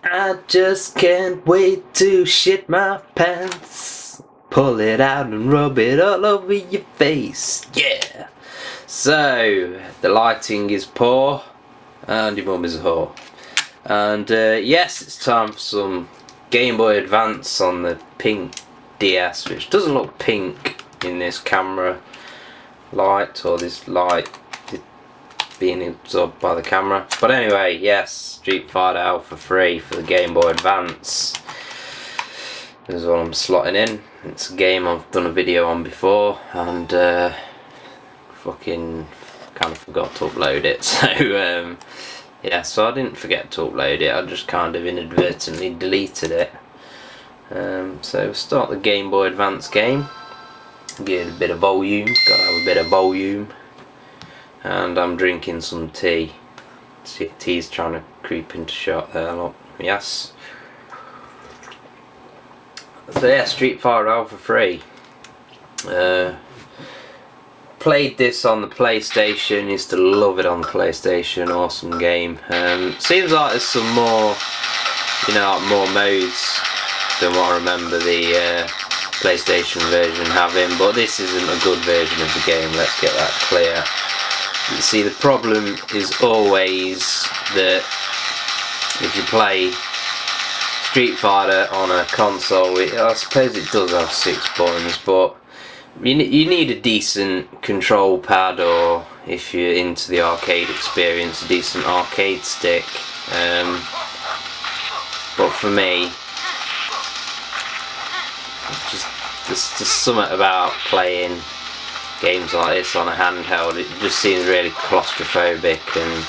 I just can't wait to shit my pants. Pull it out and rub it all over your face. Yeah. So, the lighting is poor and your mum is a whore. And yes, it's time for some Game Boy Advance on the pink DS, which doesn't look pink in this camera light, or this light being absorbed by the camera. But anyway, yes, Street Fighter Alpha 3 for the Game Boy Advance. This is what I'm slotting in. It's a game I've done a video on before, and fucking kind of forgot to upload it. So yeah, so I didn't forget to upload it, I just kind of inadvertently deleted it. So we'll start the Game Boy Advance game. Give it a bit of volume, gotta have a bit of volume. And I'm drinking some tea. Tea's trying to creep into shot there, look. Yes. So yeah, Street Fighter Alpha 3. Played this on the PlayStation, used to love it on the PlayStation, awesome game. Seems like there's some more, like more modes than what I remember the PlayStation version having, but this isn't a good version of the game, let's get that clear. You see, the problem is always that if you play Street Fighter on a console, I suppose it does have 6 buttons, but you need a decent control pad, or if you're into the arcade experience, a decent arcade stick. But for me, there's just something about playing games like this on a handheld. It just seems really claustrophobic, and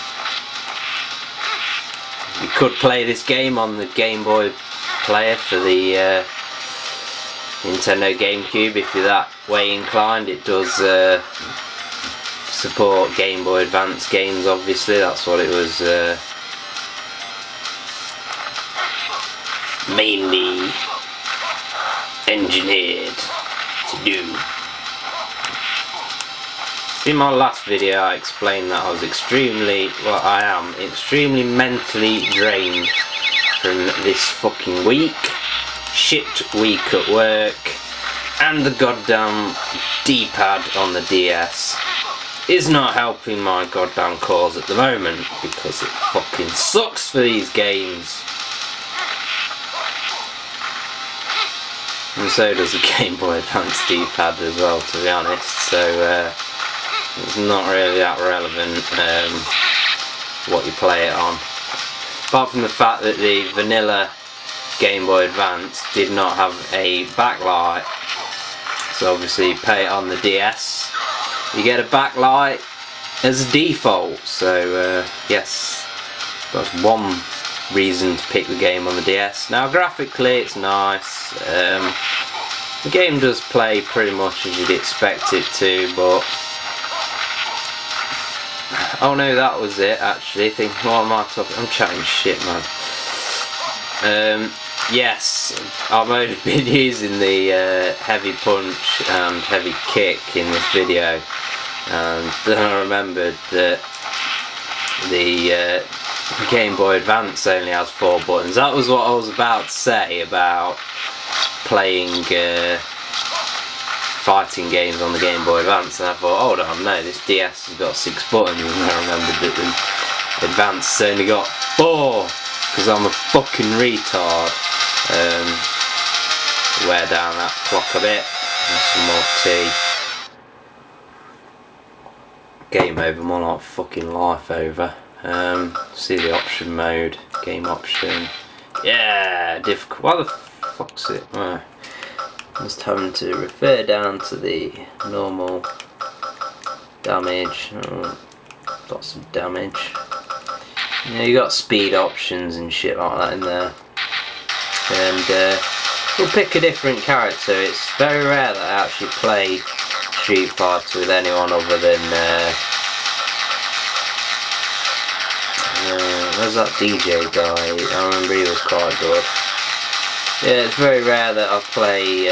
you could play this game on the Game Boy player for the Nintendo GameCube if you're that way inclined. It does support Game Boy Advance games, obviously, that's what it was mainly engineered to do. In my last video I explained that I was I am extremely mentally drained from this fucking week. Shit week at work, and the goddamn D-pad on the DS is not helping my goddamn cause at the moment, because it fucking sucks for these games. And so does the Game Boy Advance D-pad as well, to be honest, so it's not really that relevant what you play it on. Apart from the fact that the vanilla Game Boy Advance did not have a backlight. So obviously you play it on the DS, you get a backlight as a default. So yes, that's one reason to pick the game on the DS. Now graphically it's nice. The game does play pretty much as you'd expect it to, but oh no, that was it actually. What am I talking? I'm chatting shit, man. Yes, I've only been using the heavy punch and heavy kick in this video, and then I remembered that the Game Boy Advance only has 4 buttons. That was what I was about to say about playing fighting games on the Game Boy Advance, and I thought, hold on, no, this DS has got 6 buttons, and I remembered that the Advance has only got 4, because I'm a fucking retard. Wear down that clock a bit, and some more tea. Game over, more like fucking life over. See the option mode, game option. Yeah, difficult. Why the fuck's it? Just having to refer down to the normal damage. Lots of damage. You got speed options and shit like that in there. And we'll pick a different character. It's very rare that I actually play Street Fighter with anyone other than where's that DJ guy? I remember he was quite good. Yeah, it's very rare that I play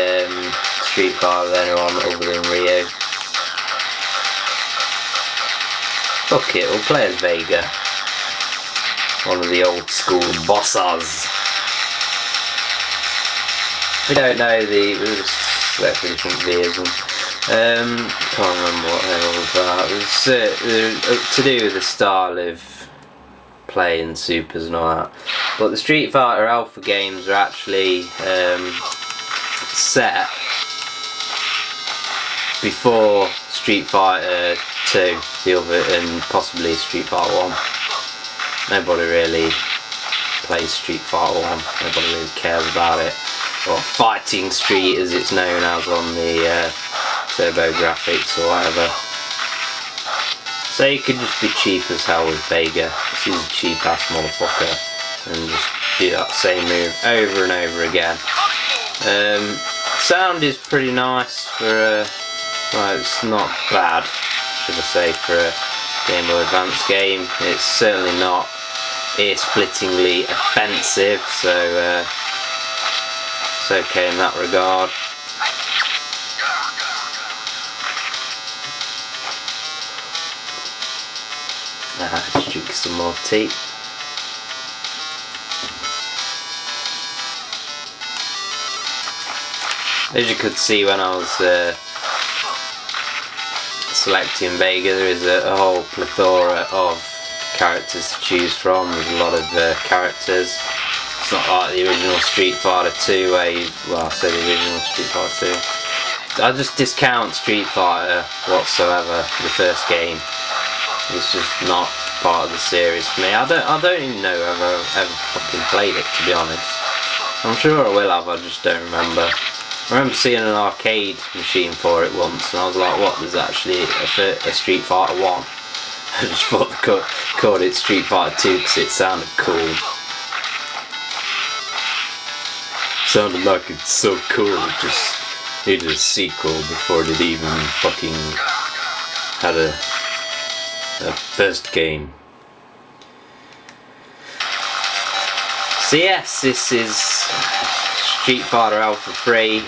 Street Fighter with anyone other than Rio. Fuck it, we'll play as Vega. one of the old school bosses. We don't know we were just selecting different vehicle. Can't remember what they were all about. It was to do with the style of playing supers and all that. But the Street Fighter Alpha games are actually set before Street Fighter 2, the other, and possibly Street Fighter 1. Nobody really plays Street Fighter 1, nobody really cares about it. Or Fighting Street as it's known as on the Turbo Graphics or whatever. So you could just be cheap as hell with Vega. This is a cheap ass motherfucker. And just do that same move over and over again. Sound is pretty nice for well, it's not bad, should I say, for a Game Boy Advance game. It's certainly not ear-splittingly offensive, so it's okay in that regard. Just drink some more tea. As you could see when I was selecting Vega, there is a whole plethora of characters to choose from. There's a lot of characters. It's not like the original Street Fighter 2 where you, well, I say the original Street Fighter 2. I just discount Street Fighter whatsoever, the first game. It's just not part of the series for me. I don't even know if I've ever fucking played it, to be honest. I'm sure I will have, I just don't remember. I remember seeing an arcade machine for it once, and I was like, what, there's actually a Street Fighter 1? I just thought they called it Street Fighter 2 because it sounded cool. Sounded like it's so cool, it just needed a sequel before it even fucking had a first game. So yes, this is Street Fighter Alpha 3.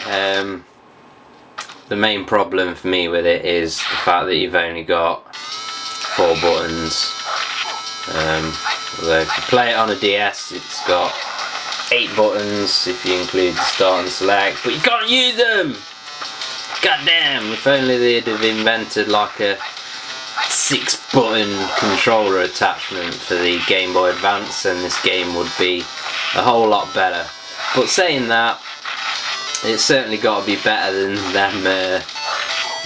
The main problem for me with it is the fact that you've only got 4 buttons. Although if you play it on a DS, it's got 8 buttons if you include the start and select, but you can't use them! God damn, if only they'd have invented like a 6-button controller attachment for the Game Boy Advance, then this game would be a whole lot better. But saying that, it's certainly got to be better than them,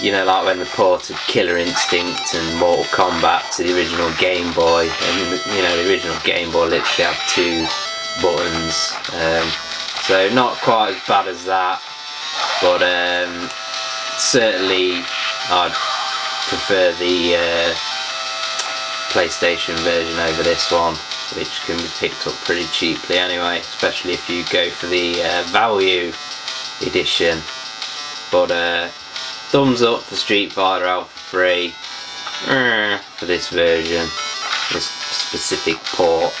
you know, like when they ported Killer Instinct and Mortal Kombat to the original Game Boy, and you know, the original Game Boy literally had 2 buttons. So not quite as bad as that, but certainly I'd prefer the PlayStation version over this one, which can be picked up pretty cheaply anyway, especially if you go for the value edition. But thumbs up for Street Fighter Alpha 3 for this version, this specific port.